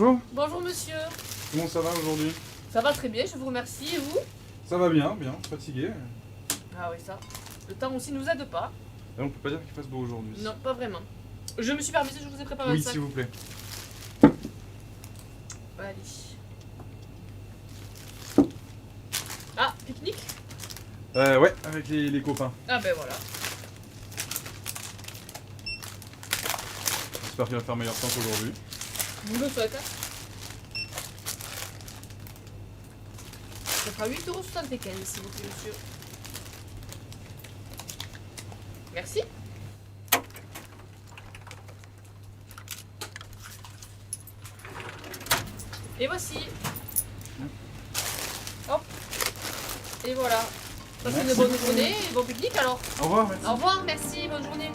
Bonjour. Bonjour monsieur. Comment ça va aujourd'hui? Ça va très bien, je vous remercie. Et vous? Ça va bien, bien. Fatigué. Ah oui, ça. Le temps aussi ne nous aide pas. Et on peut pas dire qu'il fasse beau aujourd'hui. Non, pas vraiment. Je me suis permise, je vous ai préparé un Oui, sac. s'il vous plaît. Allez. Ah, pique-nique? Ouais, avec les copains. Ah ben voilà. J'espère qu'il va faire meilleur temps qu'aujourd'hui. Vous le souhaitez. Ça fera 8,75 € s'il vous plaît, monsieur. Merci. Et voici. Hop. Et voilà. Passez une Merci bonne beaucoup. journée et bon pique-nique alors. Au revoir, merci. Au revoir, merci, bonne journée.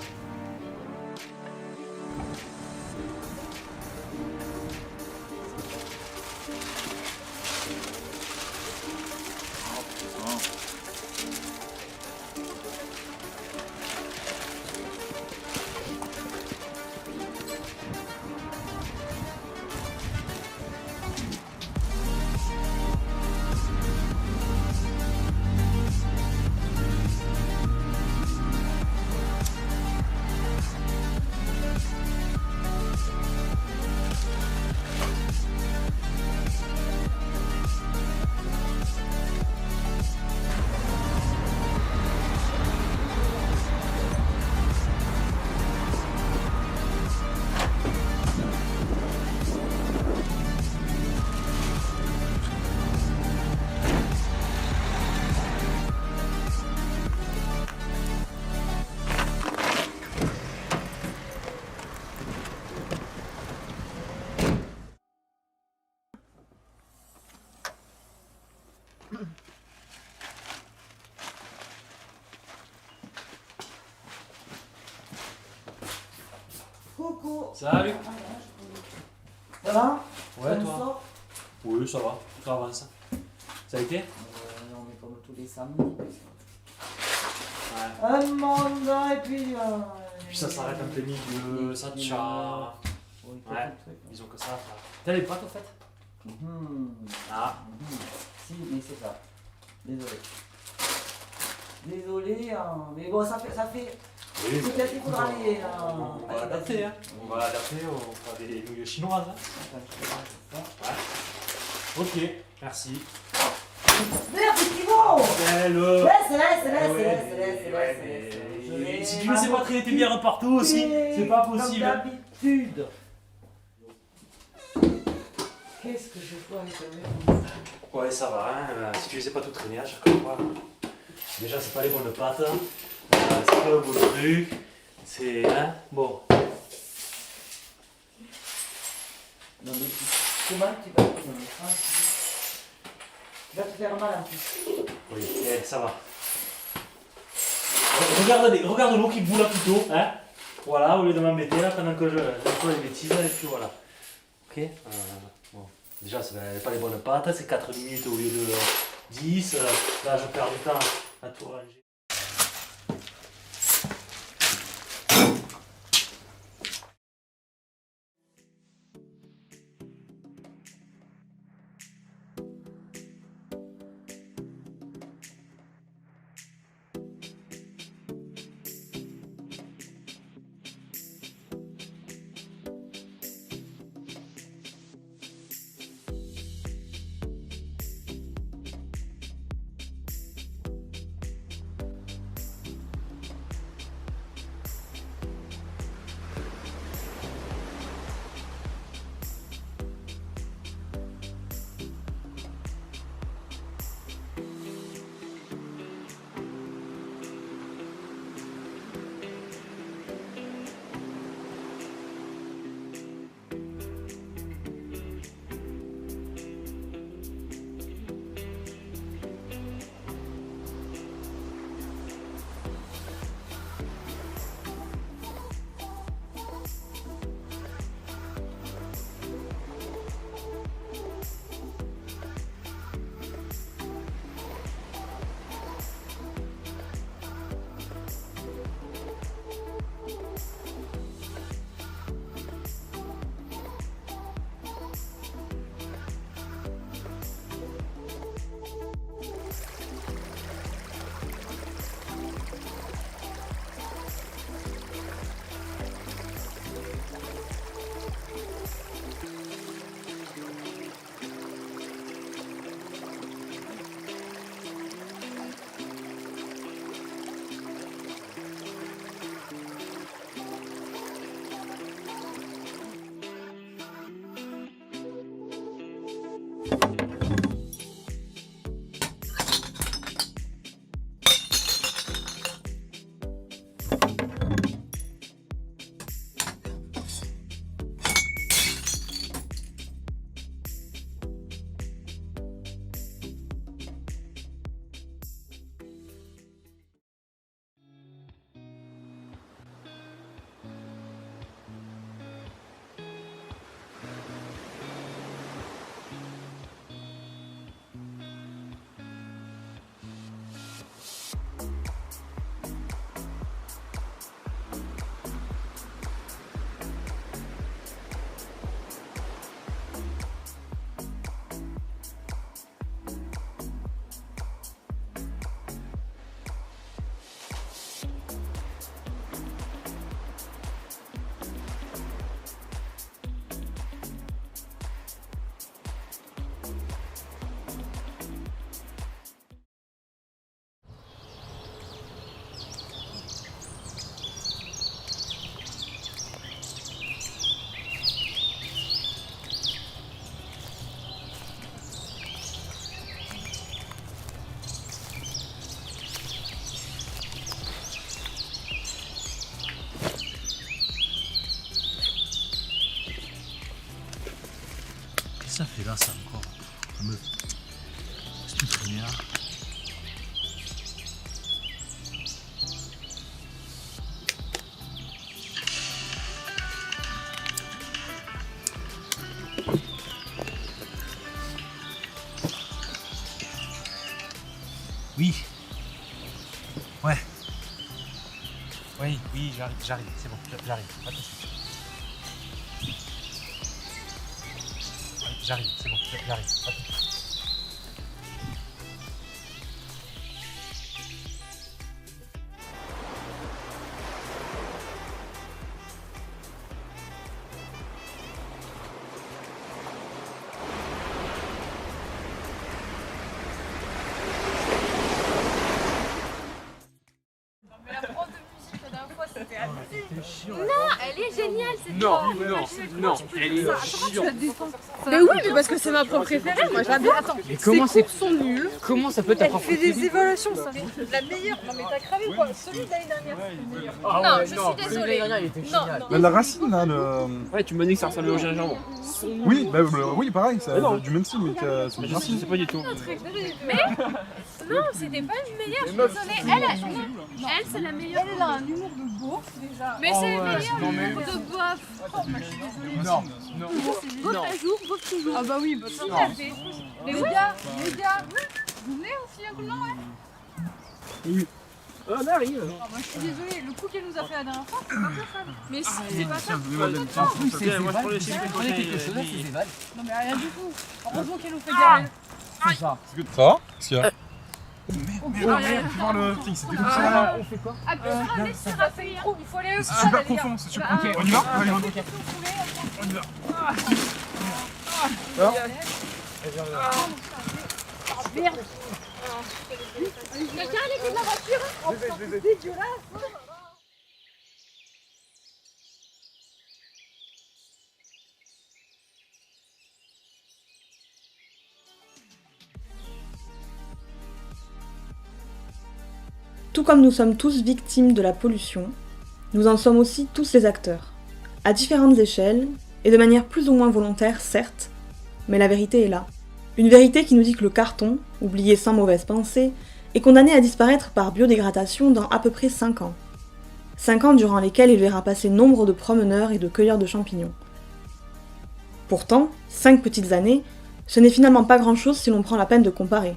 Coucou. Salut. Ça va? Ouais, Ça toi? sort Oui, ça va. Ça avance. Ça a été? On est comme tous les samedis. Ouais. Un mandat et puis... Puis ça s'arrête un peu milieu, ça te charge. Oui, Ouais. quelques trucs. Disons que ça. T'as les pâtes au fait? Ah. Si, mais c'est ça. Désolé. Désolé, hein, mais bon, ça fait... Oui, Peut-être qu'il faudra aller... on va adapter, hein. On va adapter, on fera des nouilles chinoises. Hein. Ouais. Ok, merci. Merde, c'est Thibaut! Laisse. Si tu ne sais pas traiter tes bières partout aussi, c'est pas possible. Comme d'habitude. Qu'est-ce que je dois faire? Ouais, ça va, hein. Si tu ne sais pas tout traîner à chaque fois. Déjà, c'est pas les bonnes pâtes. C'est pas le bon truc. C'est. Hein. Bon. Non mais comment tu vas te tu vas te faire mal en plus. Oui, ça va. Regarde l'eau qui bout là plutôt. Hein. Voilà, au lieu de m'embêter là pendant que je fais les bêtises, et puis voilà. Ok. Bon. Déjà, c'est pas les bonnes pâtes, c'est 4 minutes au lieu de 10. Là, je perds du temps à tout ranger. là, c'est encore fameux. C'est tout traîné là. Oui. Ouais. Oui, oui, j'arrive, c'est bon, j'arrive. Attention. J'arrive, c'est bon, j'arrive. Attention. Mais la prof de musique la dernière fois, c'était abusé. Elle est géniale cette Non, prof. non, elle est chiante. Mais oui, mais parce que c'est ma prof préférée. Moi, je la attends. Mais comment c'est Sont nuls. Comment ça peut être ta Elle prof fait des préférée? évaluations, ça. La meilleure. Non, mais t'as cravé quoi. Celui de l'année dernière, c'est le meilleur. Ah Non, ouais, je non. suis désolée. Il était Non, génial. non. Mais la racine là, le. Ouais, tu m'as dit que ça ressemblait au gingembre. Oui, oui, pareil, c'est non. du même style, mais c'est Mais une je racine. sais pas du tout. Non, c'était pas une meilleure. Je suis désolée. Elle, c'est la meilleure. Elle a un humour de beauf déjà. Mais c'est le meilleur. Non, mais. De bof. Oh, moi, je suis désolée. Non, non. Bof un jour, bof toujours. Ah bah oui, tout à fait. Les gars, vous venez aussi un coup de main, ouais. On arrive. Ah, moi je suis désolée, le coup qu'elle nous a fait la dernière fois, c'est pas ça. Mais si, c'est pas ça. Ok, moi je prends le chiffre de Prenez quelque chose, conseil. c'est Zéval. Non mais rien du tout. Heureusement qu'elle nous fait garer. C'est ça. Ça va Qu'est-ce qu'il y a Merde, tu vois le truc, c'était comme ça. On fait quoi? Ah, puis ça, mais ça va faire trop. Il faut aller au C'est super profond, c'est super profond. On y va Allez, on y va. On y va. Alors Merde. Quelqu'un a les clés de la voiture? Oh, c'est dégueulasse. Tout comme nous sommes tous victimes de la pollution, nous en sommes aussi tous les acteurs, à différentes échelles, et de manière plus ou moins volontaire, certes, mais la vérité est là. Une vérité qui nous dit que le carton, oublié sans mauvaise pensée, est condamné à disparaître par biodégradation dans à peu près 5 ans. 5 ans durant lesquels il verra passer nombre de promeneurs et de cueilleurs de champignons. Pourtant, 5 petites années, ce n'est finalement pas grand-chose si l'on prend la peine de comparer.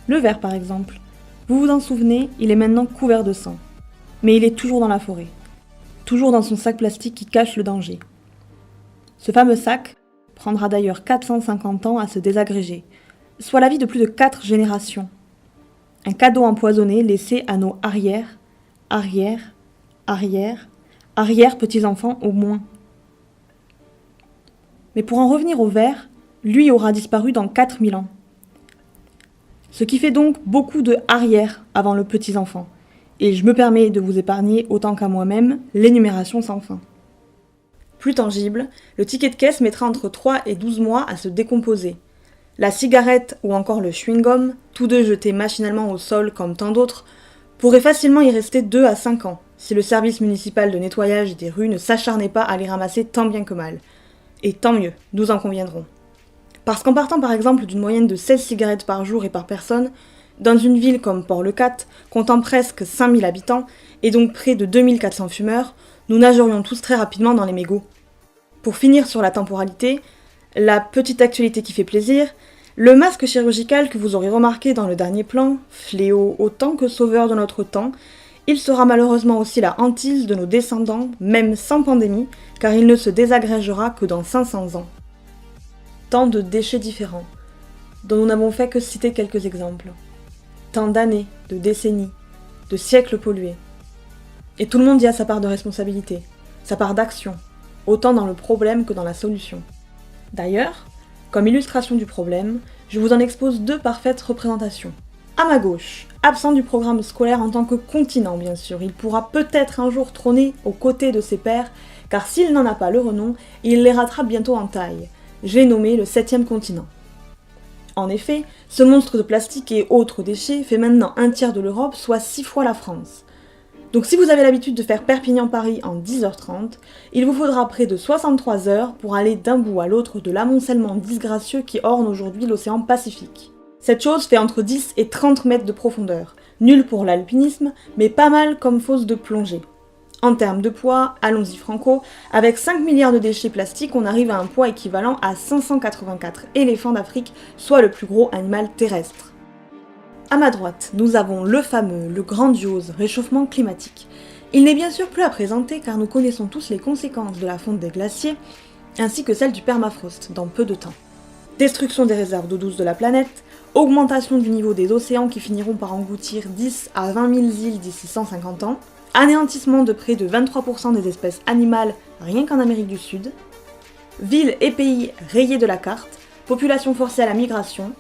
Le verre par exemple. Vous vous en souvenez, il est maintenant couvert de sang. Mais il est toujours dans la forêt. Toujours dans son sac plastique qui cache le danger. Ce fameux sac prendra d'ailleurs 450 ans à se désagréger, soit la vie de plus de 4 générations. Un cadeau empoisonné laissé à nos arrières, petits-enfants au moins. Mais pour en revenir au verre, lui aura disparu dans 4000 ans. Ce qui fait donc beaucoup de arrière avant le petits-enfant. Et je me permets de vous épargner autant qu'à moi-même l'énumération sans fin. Plus tangible, le ticket de caisse mettra entre 3 et 12 mois à se décomposer. La cigarette ou encore le chewing-gum, tous deux jetés machinalement au sol comme tant d'autres, pourraient facilement y rester 2 à 5 ans, si le service municipal de nettoyage des rues ne s'acharnait pas à les ramasser tant bien que mal. Et tant mieux, nous en conviendrons. Parce qu'en partant par exemple d'une moyenne de 16 cigarettes par jour et par personne, dans une ville comme Port-le-Cat, comptant presque 5000 habitants, et donc près de 2400 fumeurs, nous nagerions tous très rapidement dans les mégots. Pour finir sur la temporalité, la petite actualité qui fait plaisir, le masque chirurgical que vous aurez remarqué dans le dernier plan, fléau autant que sauveur de notre temps, il sera malheureusement aussi la hantise de nos descendants, même sans pandémie, car il ne se désagrégera que dans 500 ans. Tant de déchets différents, dont nous n'avons fait que citer quelques exemples. Tant d'années, de décennies, de siècles pollués. Et tout le monde y a sa part de responsabilité, sa part d'action, autant dans le problème que dans la solution. D'ailleurs, comme illustration du problème, je vous en expose 2 parfaites représentations. À ma gauche, absent du programme scolaire en tant que continent bien sûr, il pourra peut-être un jour trôner aux côtés de ses pairs, car s'il n'en a pas le renom, il les rattrape bientôt en taille. J'ai nommé le 7e continent. En effet, ce monstre de plastique et autres déchets fait maintenant un tiers de l'Europe, soit 6 fois la France. Donc si vous avez l'habitude de faire Perpignan-Paris en 10h30, il vous faudra près de 63 heures pour aller d'un bout à l'autre de l'amoncellement disgracieux qui orne aujourd'hui l'océan Pacifique. Cette chose fait entre 10 et 30 mètres de profondeur, nul pour l'alpinisme, mais pas mal comme fosse de plongée. En termes de poids, allons-y franco, avec 5 milliards de déchets plastiques, on arrive à un poids équivalent à 584 éléphants d'Afrique, soit le plus gros animal terrestre. À ma droite, nous avons le fameux, le grandiose réchauffement climatique. Il n'est bien sûr plus à présenter car nous connaissons tous les conséquences de la fonte des glaciers, ainsi que celle du permafrost dans peu de temps. Destruction des réserves d'eau douce de la planète, augmentation du niveau des océans qui finiront par engloutir 10 à 20 000 îles d'ici 150 ans, anéantissement de près de 23% des espèces animales rien qu'en Amérique du Sud, villes et pays rayés de la carte, population forcée à la migration,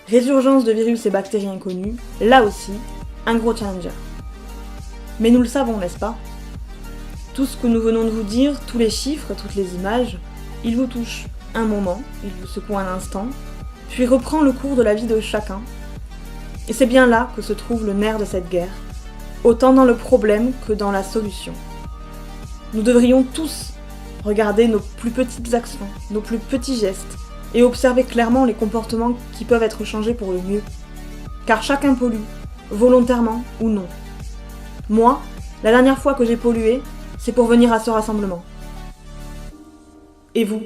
résurgence de virus et bactéries inconnus, là aussi, un gros challenger. Mais nous le savons, n'est-ce pas? Tout ce que nous venons de vous dire, tous les chiffres, toutes les images, ils vous touchent un moment, ils vous secouent un instant, puis reprend le cours de la vie de chacun. Et c'est bien là que se trouve le nerf de cette guerre, autant dans le problème que dans la solution. Nous devrions tous regarder nos plus petites actions, nos plus petits gestes, et observer clairement les comportements qui peuvent être changés pour le mieux. Car chacun pollue, volontairement ou non. Moi, la dernière fois que j'ai pollué, c'est pour venir à ce rassemblement. Et vous ?